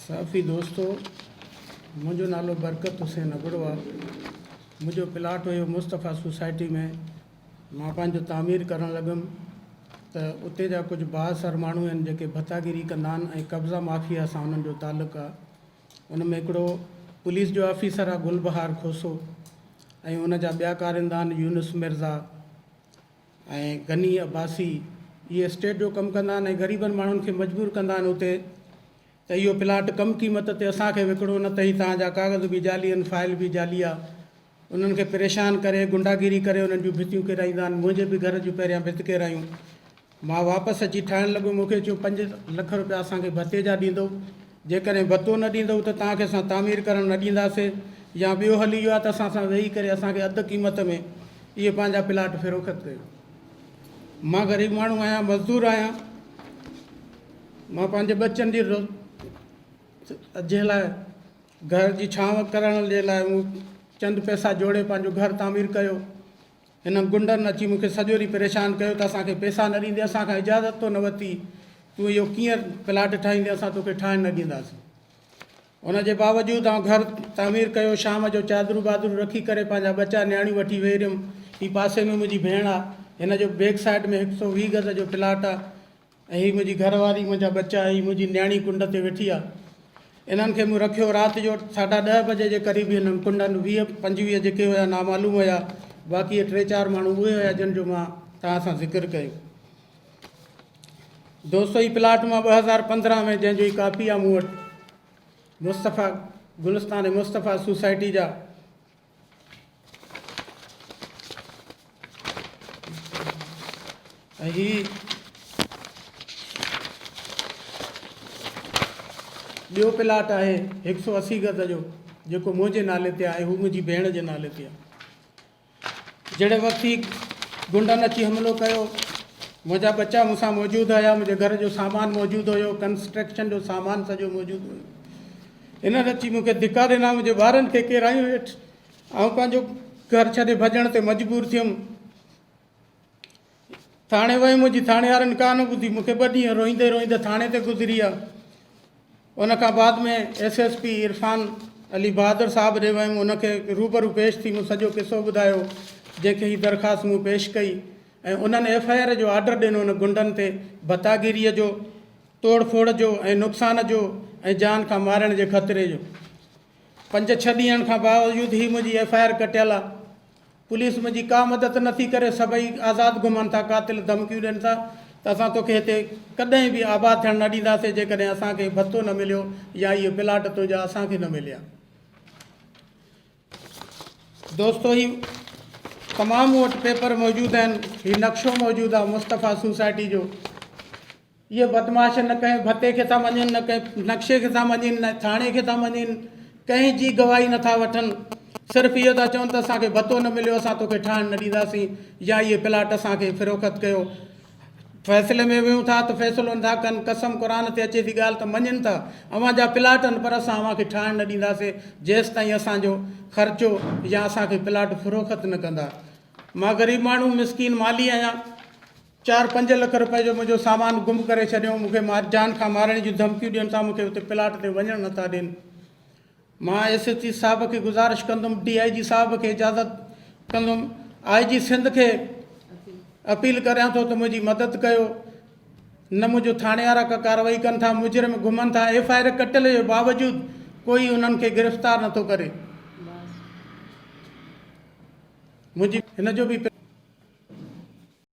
साफ़ी दोस्तों, मुझो नालो बरकत हुसैन अगड़वा। मुझो प्लाट हुयो मुस्तफ़ा सोसाइटी में। मां पंहिंजो तामीर करण लगुमि त उते जा कुछ बाअसर माण्हू आहिनि जेके भतागिरी कंदा आहिनि ऐं कब्ज़ा माफ़िया सां उन्हनि जो तालुक़ु आहे। उन में हिकिड़ो पुलिस जो ऑफिसर आहे गुलबहार खोसो, ऐं उन जा ॿिया कारिंदा आहिनि यूनुस मिर्ज़ा ऐं गनी अब्बासी। इहे स्टेट जो कमु कंदा आहिनि ऐं ग़रीबनि माण्हुनि खे मजबूर कंदा आहिनि उते त इहो प्लाट कम क़ीमत ते असांखे विकिणो, न त ई तव्हांजा कागज़ बि जाली आहिनि, फाइल बि जाली आहे। उन्हनि खे परेशान करे गुंडागिरी करे उन्हनि जूं भितियूं किराईंदा आहिनि। मुंहिंजे बि घर जूं पहिरियां भित किरायूं। मां वापसि अची ठाहिण लॻो, मूंखे चयो 5 लख रुपया असांखे भते जा ॾींदो, जेकॾहिं भतो न ॾींदव त तव्हांखे असां तामीर करणु न ॾींदासीं, या ॿियो हली वियो आहे त असां सां वेही करे असांखे अधु क़ीमत में इहे पंहिंजा प्लाट फ़रोख़्त कयो। मां ग़रीब माण्हू आहियां, मज़दूर आहियां। मां पंहिंजे बचनि जी जे लाइ घर जी छांव करण जे लाइ मूं चंद पैसा जोड़े पंहिंजो घर तामीर कयो। हिननि गुंडनि अची मूंखे सॼो ॾींहुं परेशान कयो त असांखे पैसा न ॾींदे, असांखां इजाज़त तो न वरिती, तूं इहो कीअं प्लाट ठाहींदे, असां तोखे ठाहिण न ॾींदासीं। उनजे बावजूदि आउं घर तामीर कयो। शाम जो चादरूं बादरूं रखी करे पंहिंजा ॿच्चा न्याणियूं वठी वेही रहियुमि। हीअ पासे में मुंहिंजी भेण आहे, हिन जो बैक साइड में 120 गज़ जो प्लाट आहे, ऐं हीअ मुंहिंजी घरवारी, मुंहिंजा ॿच्चा, हीअ मुंहिंजी न्याणी कुंड ते वेठी आहे। इन्हनि खे मूं रखियो राति जो 10:30 बजे जे क़रीब। हिननि कुंडनि 20-25 जेके हुया नामालूम हुया, बाक़ी 3-4 माण्हू उहे हुया जिन जो मां तव्हां सां ज़िक्र कयो। दोस्तो, हीअ प्लाट मां 2015 में, जंहिंजो ई कापी आहे मूं वटि, मुस्तफ़ा गुलिस्तान मुस्तफ़ा सोसाइटी जा ऐं हीअ ॿियो प्लाट आहे 180 गज़ जो, जेको मुंहिंजे नाले ते आहे, हू मुंहिंजी भेण जे नाले ते आहे। जहिड़े वक़्तु ही गुंडनि अची हमिलो कयो, मुंहिंजा ॿच्चा मूंसां मौजूदु हुया, मुंहिंजे घर जो सामान मौजूदु हुयो, कंस्ट्रक्शन जो सामान सॼो मौजूदु हुयो। इन्हनि अची मूंखे धिका ॾिना, मुंहिंजे ॿारनि खे किरायूं हेठि। ऐं पंहिंजो घर छॾे भॼण ते मजबूर थियुमि। थाणे वियुमि, मुंहिंजी थाणे वारनि कान ॿुधी, मूंखे 2 ॾींहं रोईंदे रोईंदे थाणे ते गुज़री आहे। उनखां बाद में SSP इरफान अली बहादुर साहब ॾे वियुमि, उनखे रूबरू पेश थी मूं सॼो किसो ॿुधायो, जंहिंखे हीअ दरख़्वास्त मूं पेश कई। ऐं उन्हनि FIR जो ऑर्डर ॾिनो उन गुंडनि ते, भतागिरीअ जो, तोड़ फोड़ जो ऐं नुक़सान जो ऐं जान खां मारण जे ख़तरे जो। 5-6 ॾींहंनि खां बावजूदि ही मुंहिंजी FIR कटियल आहे। पुलिस मुंहिंजी का मदद नथी करे, सभई आज़ादु घुमनि था, कातिल धमकियूं ॾियनि था त असां तोखे हिते कॾहिं बि आबाद थियणु न ॾींदासीं जेकॾहिं असांखे भतो न मिलियो या इहे प्लाट तुंहिंजा असांखे न मिलिया। दोस्तो, ही तमामु वटि पेपर मौजूदु आहिनि। हीउ नक्शो मौजूदु आहे मुस्तफ़ा सोसाइटी जो। इहे बदमाश न कंहिं भते खे था मञनि, न कंहिं नक्शे खे था मञनि, न थाणे खे था मञनि, कंहिं जी गवाही नथा वठनि। सिर्फ़ु इहो था चवनि त असांखे भतो न मिलियो, असां तोखे ठाहिण न ॾींदासीं, या इहे प्लाट असांखे फ़रोख़्त कयो। फ़ैसिले में वियूं था त फ़ैसिलो नथा कनि, कसम क़ुरान ते अचे थी ॻाल्हि त मञनि था अव्हांजा प्लाट आहिनि, पर असां अव्हांखे ठाहिण न ॾींदासीं जेसि ताईं असांजो ख़र्चो या असांखे प्लाट फ़रोख़्त न कंदा। मां ग़रीब माण्हू, मिसकीन माली आहियां। 4-5 लख रुपए जो मुंहिंजो सामान गुम करे छॾियो। मूंखे जान खां मारण जूं धमकियूं ॾियनि था, मूंखे उते प्लाट ते वञणु नथा ॾियनि। मां SSP साहिब खे गुज़ारिश कंदुमि, DIG साहिब खे इजाज़त कंदुमि, IG सिंध खे अपील करियां थो त मुंहिंजी मदद कयो। न मुंहिंजो थाणे वारा का कार्रवाई कनि था, मुजरिम घुमनि था, FIR कटियल जे बावजूदि कोई उन्हनि खे गिरफ़्तार नथो करे। मुंहिंजी हिन जो बि